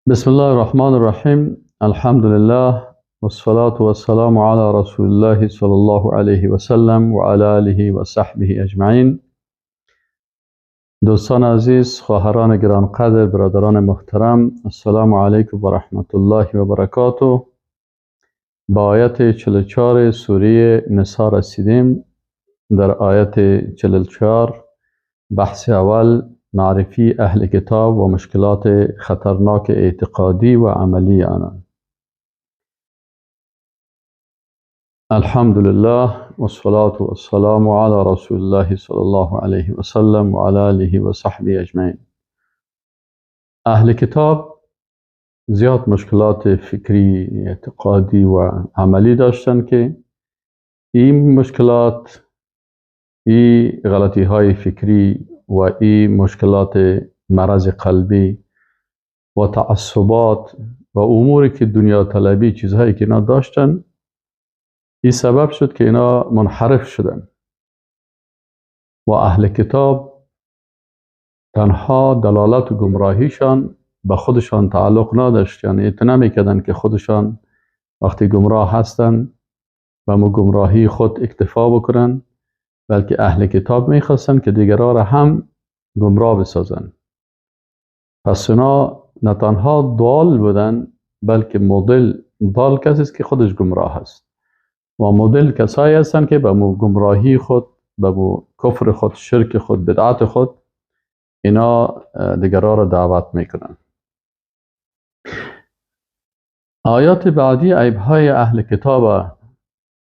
بسم الله الرحمن الرحیم. الحمد لله والصلاة والسلام على رسول الله صلی الله علیه و سلم و علی آله و صحبه اجمعین. دوستان عزیز، خواهران گرانقدر، برادران محترم، السلام علیکم و رحمت الله و برکاته. با آیت 44 سوره نساء رسیدیم. در آیت 44 بحث اول معرفی اهل کتاب و مشکلات خطرناک اعتقادی و عملی آنان. الحمد لله والصلاة والسلام على رسول الله صلی الله علیه و سلم و علی آله و صحبه اجمعین. اهل کتاب زیاد مشکلات فکری، اعتقادی و عملی داشتن که این مشکلات، این غلطی های فکری و این مشکلات مرض قلبی و تعصبات و اموری که دنیا طلبی، چیزهایی که اینا داشتن، این سبب شد که اینا منحرف شدن. و اهل کتاب تنها دلالت و گمراهیشان به خودشان تعلق نداشت، یعنی اعتنا نمی‌کردن که خودشان وقتی گمراه هستن و مو گمراهی خود اکتفا بکنن، بلکه اهل کتاب میخواستن که دیگران را هم گمراه بسازن. پس اونا نه تنها ضال بودن، بلکه مضل. ضال کسی است که خودش گمراه است و مضل کسایی هستن که به گمراهی خود، به کفر خود، شرک خود، بدعت خود اینا دیگران را دعوت میکنن. آیات بعدی عیبهای اهل کتاب،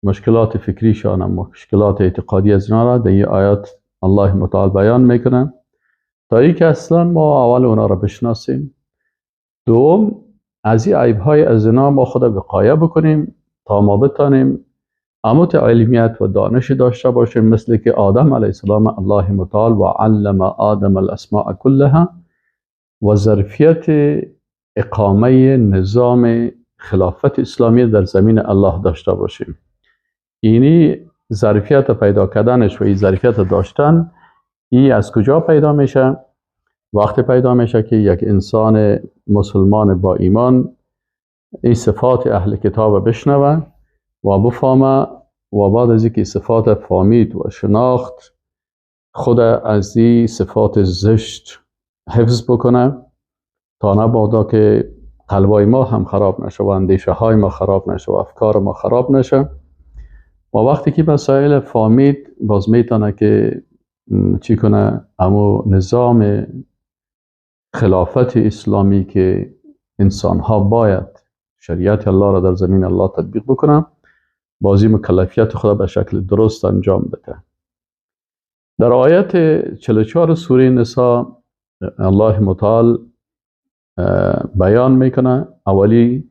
مشکلات فکریشان، مشکلات اعتقادی از اینا را در این آیات الله متعال بیان میکنن تا ای که اصلا ما اول اونا را بشناسیم. دوم، از این عیبهای از اینا ما خود وقایه بکنیم تا ما بتانیم عمود علمیت و دانش داشته باشیم، مثل که آدم علیه السلام الله متعال و علم آدم الاسماء کلها و ظرفیت اقامه نظام خلافت اسلامی در زمین الله داشته باشیم. اینی ظرفیت پیدا کردنش و این ظرفیت داشتن، این از کجا پیدا میشه؟ وقتی پیدا میشه که یک انسان مسلمان با ایمان این صفات اهل کتاب بشنوه و بفهمه و بعد از اینکه صفات فهمید و شناخت، خود از این صفات زشت حفظ بکنه تا نبادا که قلبای ما هم خراب نشه و اندیشه های ما خراب نشه و افکار ما خراب نشه. و وقتی که مسائل فهمید، باز میتونه که چی کنه؟ اما نظام خلافت اسلامی که انسان ها باید شریعت الله را در زمین الله تطبیق بکنن، بازی مکلفیت خود به شکل درست انجام بده. در آیت 44 سوره نساء الله متعال بیان میکنه اولی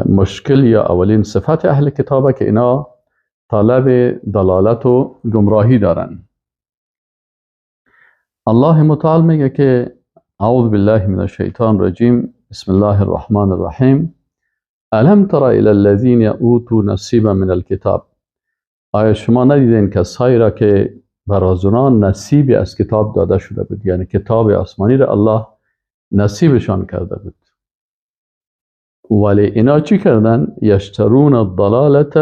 مشکل یا اولین صفت اهل کتابه که اینا طلب دلالت و گمراهی دارن. الله متعال میگه که اعوذ بالله من الشیطان الرجیم، بسم الله الرحمن الرحیم، الم تر الی الذین اوتوا نصیبا من الکتاب. آیا شما ندیدین کسایی را که برازونان نصیبی از کتاب داده شده بود، یعنی کتاب آسمانی را الله نصیبشان کرده بود، ولی اینا چی کردن؟ یشترون الضلالت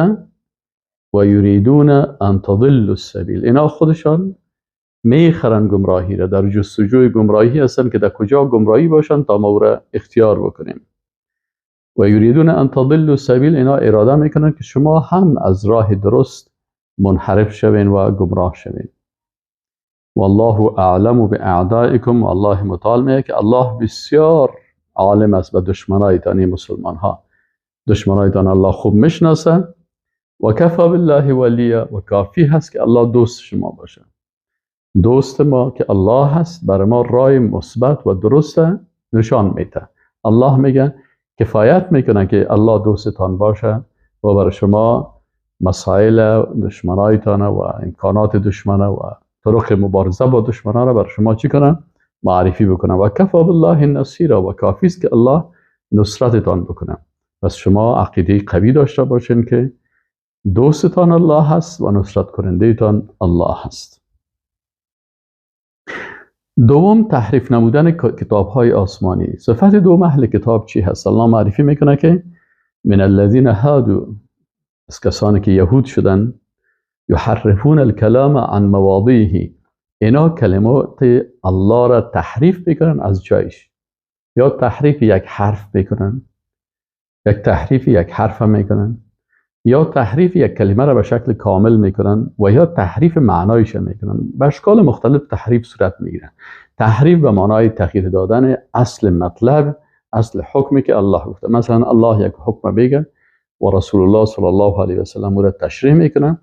و یریدون ان تضلوا السبیل. اینا خودشان میخرن گمراهی را، در جستجوی گمراهی هستن که در کجا گمراهی باشن تا ما را اختیار بکنیم. و یریدون ان تضلوا السبیل، اینا اراده میکنن که شما هم از راه درست منحرف شوین و گمراه شوین. والله اعلم باعدائکم، و الله متعال میگه که الله بسیار عالم است به دشمنایتان مسلمان ها. دشمنایتان الله خوب میشناسه و کفی بالله ولیا، و کافی هست که الله دوست شما باشه. دوست ما که الله هست برای ما راه مثبت و درست نشان میده. الله میگه کفایت میکنه که الله دوستتان باشه و برای شما مسائل دشمنایتان و امکانات دشمنه و طرق مبارزه با دشمنان را برای شما چی کنه؟ معرفی بکنه. و کفی بالله نصیر، و کافی است که الله نصرتتان بکنه. پس شما عقیده قوی داشته باشین که دوستتان الله هست و نصرت کننده تان الله هست. دوم تحریف نمودن کتاب های آسمانی. صفت دوم اهل کتاب چی هست؟ الله معرفی میکنه که من الذین هادوا، از کسانی که یهود شدن، یحرفون الکلام عن مواضعه، اینا کلمات الله را تحریف میکنن از جایش. یا تحریف یک حرف میکنن، یک تحریف یک حرف میکنن، یا تحریف یک کلمه را به شکل کامل میکنن و یا تحریف معنایش میکنن. به اشکال مختلف تحریف صورت میگیره. تحریف به معنای تغییر دادن اصل مطلب، اصل حکمی که الله گفته. مثلا الله یک حکم بگه و رسول الله صلی الله علیه و سلم او را تشریح میکنن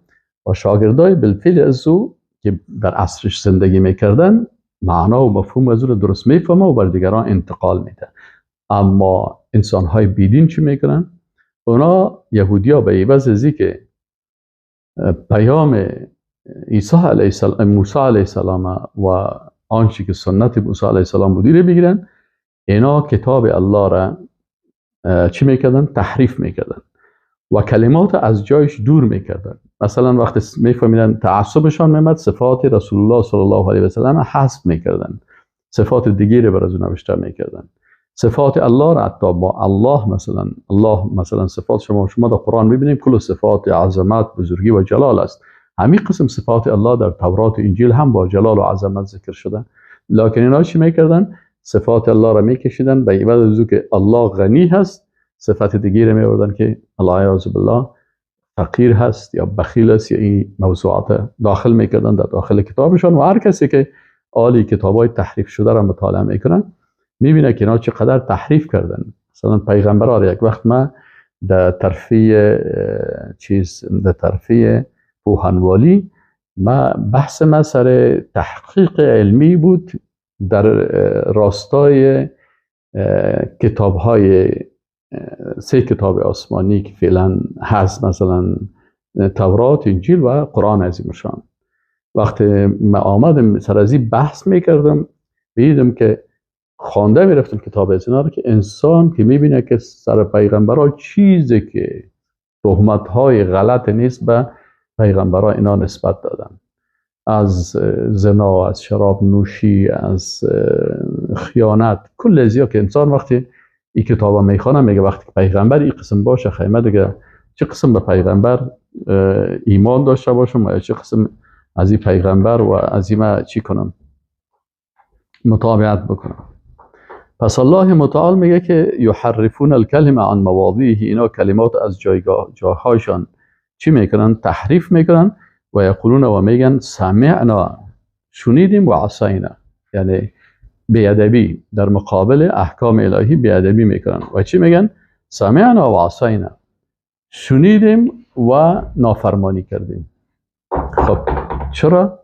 و شاگردای بالفعل از او که در عصرش زندگی میکردن معنا و مفهوم از او را درست میفهمه و بر دیگران انتقال میده. اما انسان های بیدین چی میکنن؟ اونا یهودیا به عوض ازی که پیام عیسی علیه السلام، موسی علیه السلام و آنچه که سنت موسی علیه السلام بودی رو بگیرن، اینا کتاب الله را چی میکردن؟ تحریف میکردن و کلمات از جایش دور میکردن. مثلا وقتی میفهمیدن تعصبشان میمد، صفات رسول الله صلی الله علیه و سلم حذف میکردن، صفات دیگری بر از اون نوشته میکردن. صفات الله را حتی با الله مثلا صفات شما در قرآن میبینیم کل صفات عظمت، بزرگی و جلال است. همین قسم صفات الله در تورات و انجیل هم با جلال و عظمت ذکر شده. لکن اینا چی میکردن؟ صفات الله را میکشیدن به عوض از که الله غنی هست، صفت دیگه را میوردن که الله اعوذ بالله فقیر هست یا بخیل است، یا این موضوعات داخل میکردن در داخل کتابشان. و هر کسی که آلی کتابای تحریف شده را مطالعه میکنن میبینه که اینا چقدر تحریف کردن. مثلا پیغمبران یک وقت ما در ترفیع پوهنوالی ما بحث ما سر تحقیق علمی بود در راستای کتاب‌های 3 کتاب آسمانی که فعلا هست، مثلا تورات، انجیل و قرآن عظیم شان. وقتی ما آمدم سر از این بحث میکردم دیدم که خوانده میرفتم کتاب از اینا رو که انسان که میبینه که سر پیغمبرها چیزی که تهمت‌های غلط نیست به پیغمبرها اینا نسبت دادن، از زنا، از شراب نوشی، از خیانت، کل ازیا که انسان وقتی این کتابا میخوانه میگه وقتی که پیغمبر این قسم باشه خیمه دیگه چه قسم به پیغمبر ایمان داشته باشم و چه قسم از این پیغمبر و از این چی کنم، مطابقت بکنم. پس الله متعال میگه که یحرفون الکلمه عن مواضعه، اینا کلمات از جاهایشان چی میکنن؟ تحریف میکنن و یقولون و میگن سمعنا، شنیدیم، و عصینا، یعنی بیادبی در مقابل احکام الهی بیادبی میکنن. و چی میگن؟ سمعنا و عصینا، شنیدیم و نافرمانی کردیم. خب چرا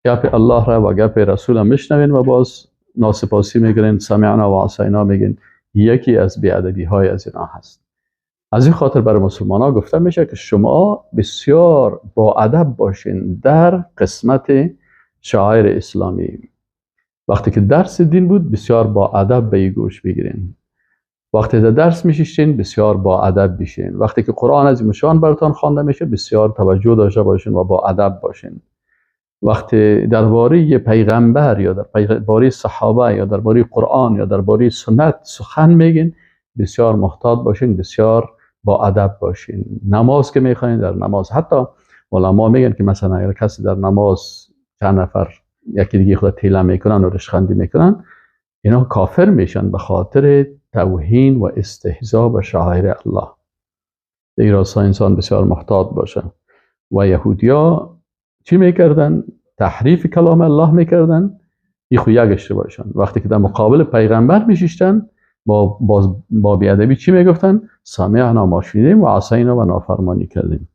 گپ الله را و گپ رسول را میشنوین و باز ناسپاسی میکنین، سمعنا و عصینا میگین؟ یکی از بیادبی های از اینا هست. از این خاطر برای مسلمان ها گفته میشه که شما بسیار با ادب باشین در قسمت شعائر اسلامی. وقتی که درس دین بود بسیار با ادب به گوش بگیرین. وقتی در درس میشین بسیار با ادب بشین. وقتی که قرآن عظیم شان براتون خوانده میشه بسیار توجه داشته باشین و با ادب باشین. وقتی درباره پیغمبر یا درباره صحابه یا درباره قرآن یا درباره سنت سخن میگین بسیار محتاط باشین، بسیار با ادب باشین. نماز که میخواین در نماز، حتی علما میگن که مثلا اگر کسی در نماز چند نفر یکی دیگه خود تیله میکنن و رشخندی میکنن، اینا کافر میشن به خاطر توهین و استهزاء به شعائر الله. در راستا انسان بسیار محتاط باشه. و یهودیا چی میکردن؟ تحریف کلام الله میکردن. این خو یک اشتباهشون. وقتی که در مقابل پیغمبر میشیشتن با بیادبی چی میگفتن؟ سمعنا، ما شنیدیم، و عصینا، و نافرمانی کردیم.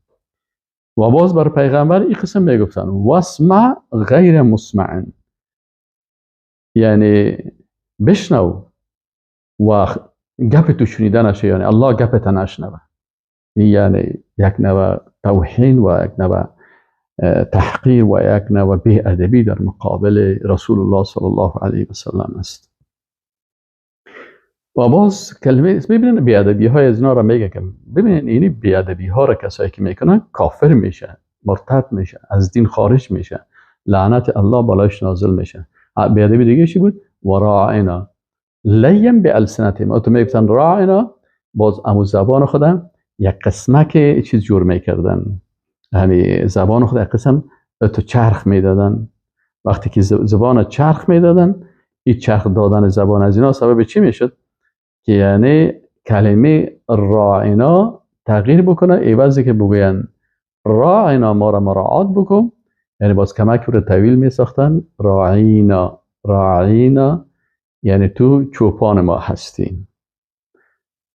و باز بر پیغمبر این قسم میگفتن واسمع غیر مسمع، یعنی بشنو و گپ تو شنیده نشه، یعنی الله گپت نشنوه. یعنی یک نوع توهین و یک نوع تحقیر و یک نوع بی‌ادبی در مقابل رسول الله صلی الله علیه و سلم است. و باز کلمه ببینن بی‌ادبی های از اینا را میگه که ببینن اینی بی‌ادبی ها را کسایی که میکنن کافر میشه، مرتد میشه، از دین خارج میشه، لعنت الله بالاش نازل میشه. بیادبی دیگه چی بود؟ و راعنا لیم به السنتهم. تو میگفتن راعنا، باز امو زبان خودم یک قسمه چیز جور میکردن، یعنی زبان خود یک قسم تو چرخ میدادن. وقتی که زبان چرخ میدادن، این چرخ دادن زبان از اینا سبب چی میشد؟ که یعنی کلمه راعنا تغییر بکنه، عوضی که بگوین راعنا ما را مراعات بکن، یعنی باز کمک رو طویل می ساختن راعینا. راعینا یعنی تو چوپان ما هستی.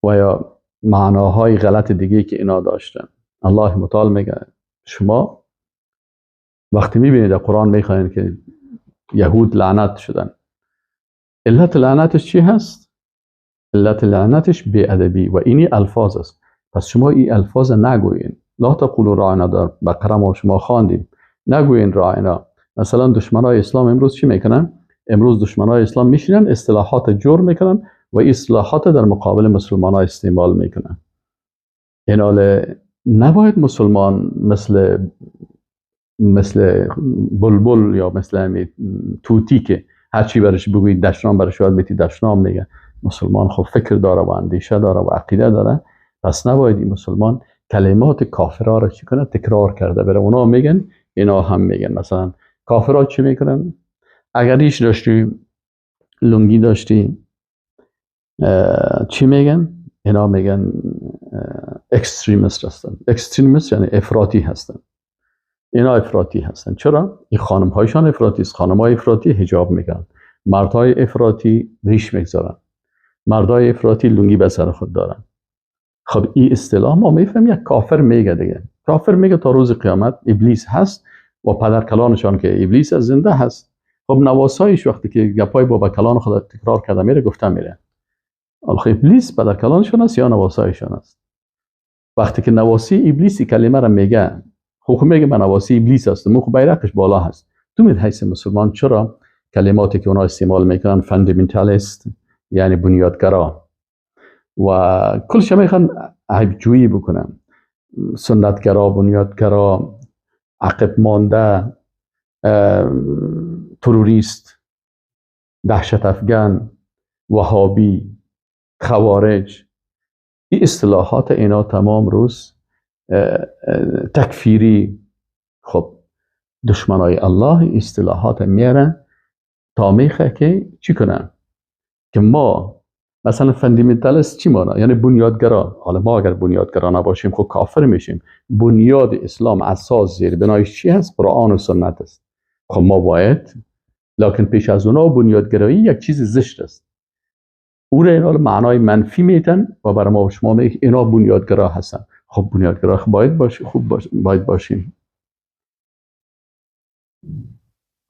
و یا معناهای غلط دیگه که اینا داشتن. الله متعال میگه شما وقتی میبینید در قرآن میخواین که یهود لعنت شدن، علت لعنتش چی هست؟ علت لعنتش بی‌ادبی و اینی الفاظ است. پس شما این الفاظ نگوین. لا تقولوا راعنا در بقره ما شما خواندیم، نگوین راعنا. مثلا دشمنای اسلام امروز چی میکنن؟ امروز دشمنای اسلام میشینن اصطلاحات جور میکنن و این اصطلاحات در مقابل مسلمان ها استعمال میکنن. این حاله نباید مسلمان مثل بلبل یا مثل توتی که هرچی برش بگوید دشنام برش باید بیتی دشنام میگه. مسلمان خب فکر داره و اندیشه داره و عقیده داره، پس نباید این مسلمان کلمات کافرها را چی کنه؟ تکرار کرده بره. اونا میگن اینا هم میگن. مثلا کافرها چی میکنن؟ اگر ریش داشتی، لنگی داشتی، چی میگن؟ اینا میگن اکستریمیست هستن. اکستریمیست یعنی افراطی هستن. اینا افراطی هستن. چرا؟ این خانم هایشان افراطی است. خانم های افراطی حجاب میگن، مردهای افراطی ریش میگذارن، مردهای افراطی لنگی به سر خود دارن. خب این اصطلاح ما میفهمیم یک کافر میگه دیگه. کافر میگه تا روز قیامت ابلیس هست و پدر کلانشان که ابلیس زنده هست. خب نواسایش وقتی که گپای بابا کلان خود تکرار کرده میره گفته میره. خب ابلیس پدر کلانشان است یا نواسایشان است؟ وقتی که نواسی ابلیسی کلمه را میگه، خب میگه من نواسی ابلیس هستم، خب بیرقش بالا هست. تو می حیث مسلمان چرا کلماتی که اونا استعمال میکنن فاندامنتالیست یعنی بنیادگرا و کلش میخوان عیب جویی بکنن، سنتگرا، بنیادگرا، عقب مانده، تروریست، دهشت افغان، وهابی، خوارج، این اصطلاحات اینا تمام روز تکفیری. خب دشمنای الله اصطلاحات میارن تا میخواه که چی کنن؟ که ما مثلا فاندامنتالیست چی مانا؟ یعنی بنیادگرا. حالا ما اگر بنیادگرا نباشیم خب کافر میشیم. بنیاد اسلام اساس زیر بنایش چی هست؟ قرآن و سنت است. خب ما باید، لکن پیش از اونا بنیادگرایی یک چیز زشت است. او را اینا معنای منفی میتن و برای ما و شما میگه اینا بنیادگرا هستن. خب بنیادگرا باید باشه، باید باشیم.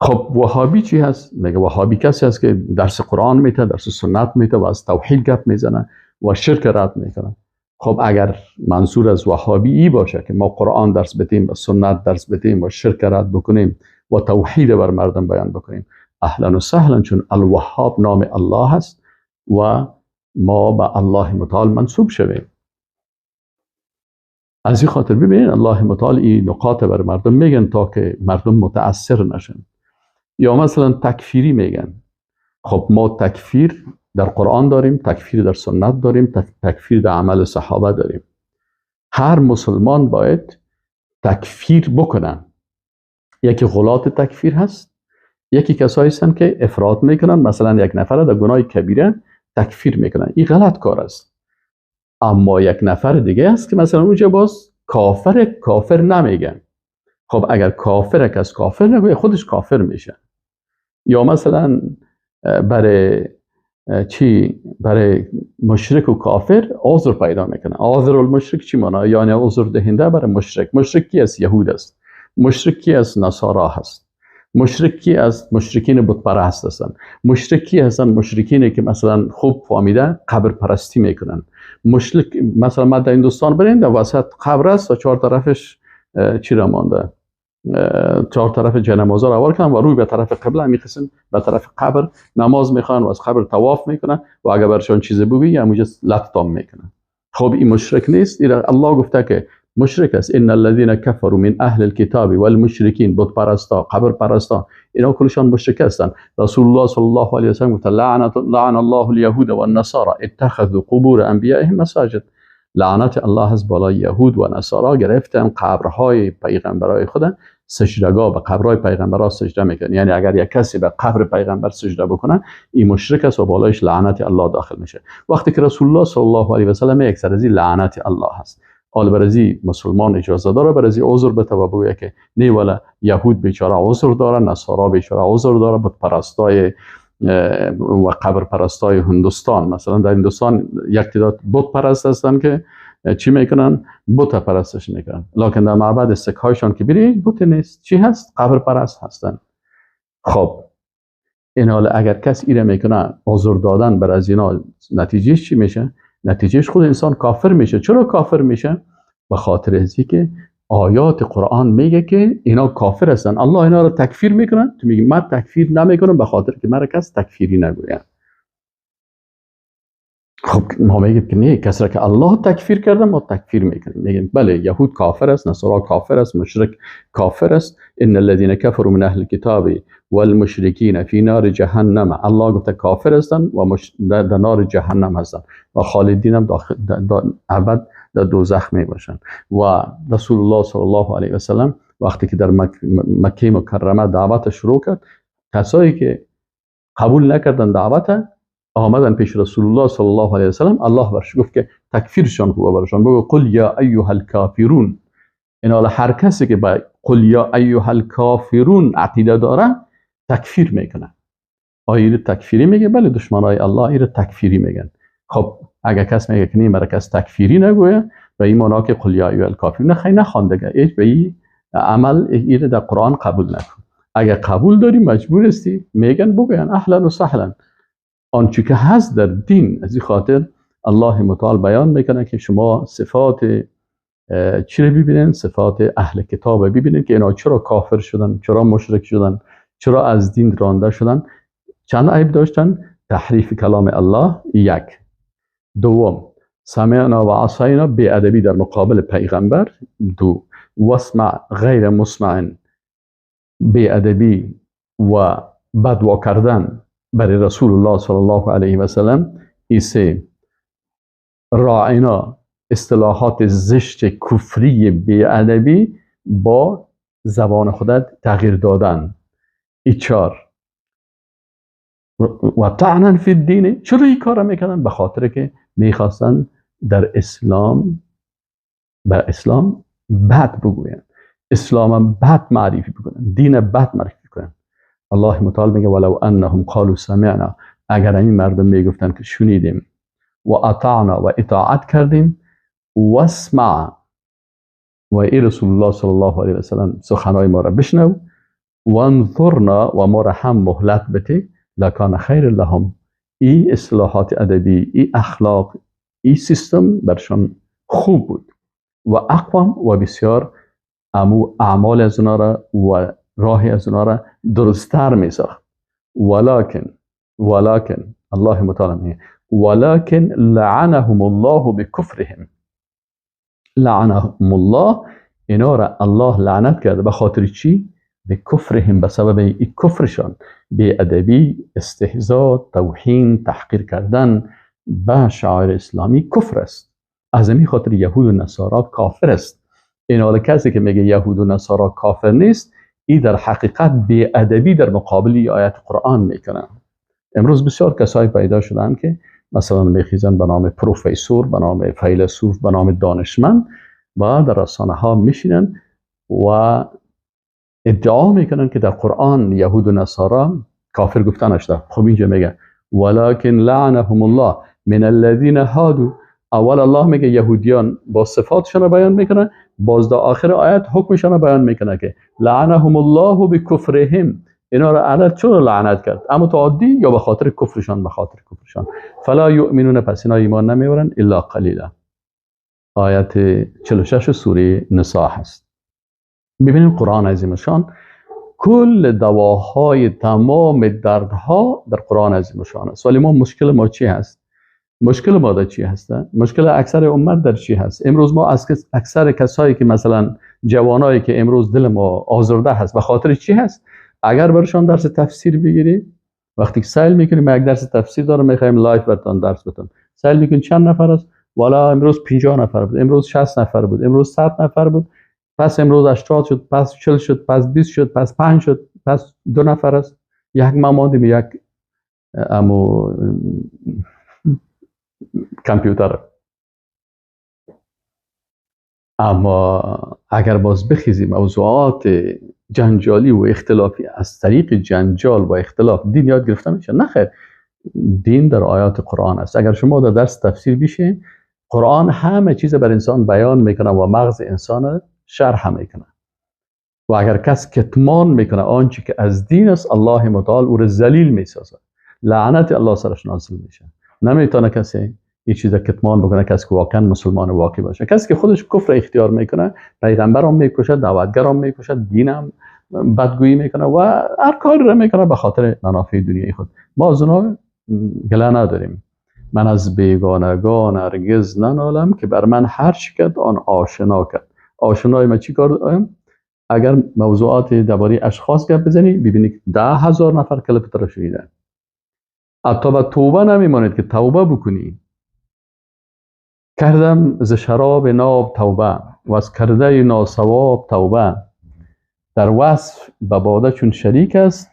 خب وهابی چی هست؟ میگه وهابی کسی هست که درس قرآن میته، درس سنت میته و از توحید گپ میزنه و شرک رد میکنه. خب اگر منظور از وهابی ای باشه که ما قرآن درس بدیم و سنت درس بدیم و شرک رد بکنیم و توحید بر مردم بیان بکنیم، اهلا و سهلا، چون الوهاب نام الله هست و ما به الله متعال منسوب شویم. از این خاطر ببینید الله متعال این نقاط بر مردم میگن تا که مردم متاثر نشن. یا مثلا تکفیری میگن. خب ما تکفیر در قرآن داریم، تکفیر در سنت داریم، تکفیر در عمل صحابه داریم. هر مسلمان باید تکفیر بکنن. یکی غلات تکفیر هست، یکی کسایی هستن که افراط میکنن، مثلا یک نفر در گناه کبیره تکفیر میکنن، این غلط کار است. اما یک نفر دیگه هست که مثلا اونجا باز کافر نمیگن. خب اگر کافر کس کافر نگوید خودش کافر میشه. یا مثلا برای مشرک و کافر عذر پیدا میکنه. عذر المشرک چی معنی؟ یعنی عذر دهنده برای مشرک. مشرک کی است؟ یهود است. مشرک کی است؟ نصارا هست. مشرک کی است؟ مشرکین بت پرست هستند. مشرک کی هستن؟ مشرکینی که مثلا خوب فهمیده قبر پرستی میکنن. مشرک مثلا ما در هندوستان برین در وسط قبر است و چهار طرفش چی را مانده؟ چهار طرف جنازه را آور کنن و روی به طرف قبله میخسن، به طرف قبر نماز میخوان و از قبر طواف میکنن و اگر برشان چیزی بگی همونجا لطم میکنن. خب این مشرک نیست؟ الله گفته که مشرک است. ان الذين كفروا من اهل الكتاب والمشركين، بت پرستا، قبر پرستا، اینا کلشان مشرک هستند. رسول الله صلی الله علیه و سلم گفت لعن الله اليهود والنصارى اتخذوا قبور انبیائهم مساجد. لعنت الله از بالای یهود و نصارا گرفتن قبرهای پیغمبرای خود سجدگاه، به قبرهای پیغمبرها سجده میکنن. یعنی اگر یک کسی به قبر پیغمبر سجده بکنه این مشرک است و بالایش لعنت الله داخل میشه. وقتی که رسول الله صلی الله علیه و سلم یک سر از لعنت الله هست، حال برزی مسلمان اجازه داره برزی عذر بده و بگه که نه ولا یهود بیچاره عذر داره، نصارا بیچاره عذر داره، بت پرستای و قبر پرستای هندوستان، مثلا در هندوستان یک تعداد بت پرست هستن که چی میکنن؟ بت پرستش میکنن، لکن در معبد سکه هایشان که بری بت نیست، چی هست؟ قبر پرست هستن. خب این حال اگر کس ایره میکنه عذر دادن بر از اینا، نتیجهش چی میشه؟ نتیجهش خود انسان کافر میشه. چرا کافر میشه؟ به خاطر ازی که آیات قرآن میگه که اینا کافر هستن، الله اینا رو تکفیر میکنه. تو میگی من تکفیر نمیکنم به خاطر که مرا کس تکفیری نگوید. خب ما میگیم که نه، کسی را که الله تکفیر کرده ما تکفیر میکنیم. میگیم بله یهود کافر است، نصارا کافر است، مشرک کافر است. ان الذين كفروا من اهل الكتاب والمشركين في نار جهنم، الله گفته کافر هستند و در نار جهنم هستند و خالدین هم ابد در دوزخ می باشند. و رسول الله صلی الله علیه و سلم وقتی که در مکه مکرمه دعوت شروع کرد، کسایی که قبول نکردن دعوت آمدن پیش رسول الله صلی الله علیه و سلم، الله برش گفت که تکفیرشان خوبه برشان بگو قل یا ایها الکافرون. این حالا هر کسی که با قل یا ایها الکافرون عقیده داره تکفیر میکنه. آیا این تکفیری میگه؟ بله دشمنای الله این تکفیری میگن. خب اگر کس میگه که نه مرا کس تکفیری نگویه، به این معنا که قل یا ایها الکافرون خیلی نخوانده، هیچ به این عمل این در قرآن قبول نکن. اگر قبول داری مجبور هستی میگن بگوین اهلا و سهلا. آنچه که هست در دین، از این خاطر الله متعال بیان میکنه که شما صفات چی رو ببینین؟ صفات اهل کتاب ببینین که اینا چرا کافر شدن، چرا مشرک شدن، چرا از دین رانده شدن. چند عیب داشتن؟ تحریف کلام الله، یک. دوم سمعنا و عصینا، بی‌ادبی در مقابل پیغمبر. دو واسمع غیر مسمع، بی‌ادبی و بدوا کردن برای رسول الله صلی الله علیه و سلم. ایسه راعینا، اصطلاحات زشت کفری بی‌ادبی با زبان خودت تغییر دادن. چهار و طعنا فی الدین. چرا این کار میکنن؟ به خاطر که میخواستن در اسلام به اسلام بد بگوین، اسلام بد معرفی بکنن، دین بد معرفی کنن. الله متعال میگه ولو انهم قالوا سمعنا، اگر این مردم میگفتن که شنیدیم، و اطعنا و اطاعت کردیم، واسمع و ای رسول الله صلی الله علیه و سلم سخنهای ما را بشنو، وانظرنا و ما را هم مهلت بده، لکان خیر لهم. این اصلاحات ادبی، این اخلاق، این سیستم برشان خوب بود و اقوام و بسیار اعمال از اونا را و راه از اونا را درستر می ساخت. ولکن الله متعال میگه ولکن لعنهم الله بکفرهم. لعنهم الله، اینا را الله لعنت کرده. به خاطر چی؟ به کفرهم، به سبب این کفرشان، بی ادبی، استهزاء، توهین، تحقیر کردن به شعائر اسلامی کفر است. از همین خاطر یهود و نصارا کافر است. این حال کسی که میگه یهود و نصارا کافر نیست، این در حقیقت بی ادبی در مقابل آیات قرآن میکنه. امروز بسیار کسایی پیدا شدن که مثلا میخیزن به نام پروفسور، به نام فیلسوف، به نام دانشمند و در رسانه ها میشینن و ادعا میکنن که در قرآن یهود و نصارا کافر گفته نشده. خب اینجا میگه ولکن لعنهم الله من الذين هادوا. اول الله میگه یهودیان با صفاتشون بیان میکنن، باز در آخر آیت حکمشون بیان میکنه که لعنهم الله بکفرهم. اینا را الله چرا لعنت کرد؟ اما تعدی یا به خاطر کفرشان؟ به خاطر کفرشان. فلا یؤمنون، پس اینا ایمان نمیورن الا قلیلا. آیت 46 سوره نساء هست. ببینیم قرآن عظیم شان کل دواهای تمام دردها در قرآن عظیم شان است. ولی ما مشکل ما چی هست؟ مشکل ما در چی هسته؟ مشکل اکثر امت در چی هست؟ امروز ما از اکثر کسایی که مثلا جوانایی که امروز دل ما آزرده هست به خاطر چی هست؟ اگر برشان درس تفسیر بگیری، وقتی که سائل میکنیم یک درس تفسیر دارم میخوایم لایف براتون درس بدم، سائل میکنیم چند نفر است؟ والا امروز 50 نفر بود، امروز 60 نفر بود، امروز 100 نفر بود، پس امروز 80 شد، پس 40 شد، پس 20 شد، پس 5 شد، پس 2 نفر است. یک ما ماندیم یک امو کامپیوتر. اما اگر باز بخیزیم موضوعات جنجالی و اختلافی از طریق جنجال و اختلاف دین یاد گرفته میشه، نه خیر، دین در آیات قرآن است. اگر شما در درس تفسیر بشین، قرآن همه چیز بر انسان بیان میکنه و مغز انسان شرح میکنه. و اگر کس کتمان میکنه آنچه که از دین است، الله متعال او را ذلیل میسازه، لعنت الله سرش نازل میشه. نمیتونه کسی این چیز کتمان بکنه، کسی که واقعا مسلمان واقعی باشه. کسی که خودش کفر اختیار میکنه، پیغمبرم میکشه، دعوتگرم میکشه، دینم بدگویی میکنه و هر کاری را میکنه به خاطر منافع دنیای خود. ما از اونها گله نداریم. من از بیگانگان هرگز ننالم که بر من هر چی کرد آن آشنا کرد. آشنای ما چی کار دارم؟ اگر موضوعات درباره اشخاص گپ بزنی، ببینید 10,000 نفر کلیپ را شنیدن. حتی به توبه نمیماند که توبه بکنی. کردم ز شراب ناب توبه و از کرده ناسواب توبه، در وصف به باده چون شریک است،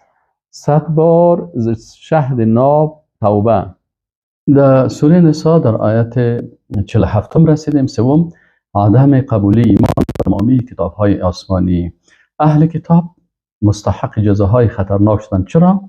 100 بار ز شهد ناب توبه. در سوره نساء در آیت 47 رسیدیم. سوم، عدم قبولی ایمان به تمامی کتاب‌های آسمانی. اهل کتاب مستحق جزاهای خطرناک شدن. چرا؟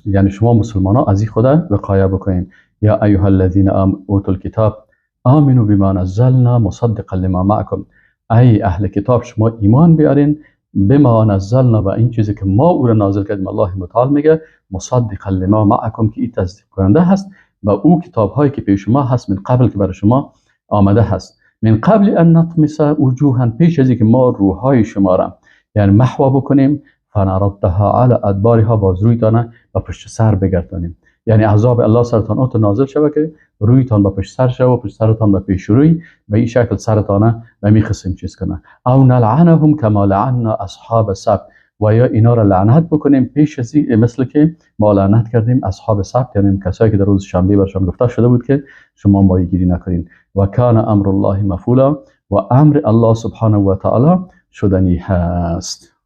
یعنی شما مسلمان ها از این خدا وقایه بکنین. یا ایها الذین اوتوا الکتاب آمنوا بما نزلنا مصدقا لما معکم. ای اهل کتاب شما ایمان بیارین بما نزلنا، و این چیزی که ما او را نازل کردیم. الله متعال میگه مصدقا لما معکم، که این تصدیق کننده هست و او کتاب هایی که پیش شما هست من قبل که برای شما آمده هست. من قبل ان نطمس وجوها، پیش از اینکه ما روحهای شما را یعنی محو بکنیم، فنردها علی ادبارها، باز رویتان و پشت سر بگردانیم. یعنی عذاب الله سرتان اوت نازل شود که رویتان به پشت سر شود و پشت سرتان به پیش روی، به این شکل سرتان به می قسم چیز کنه. او نلعنهم کما لعنا اصحاب السبت، و یا اینا را لعنت بکنیم پیش از مثل که ما لعنت کردیم اصحاب السبت، یعنی کسایی که در روز شنبه برشان گفته شده بود که شما ماهیگیری نکنین. و کان امر الله مفعولا، و امر الله سبحانه و تعالی شدنی هست.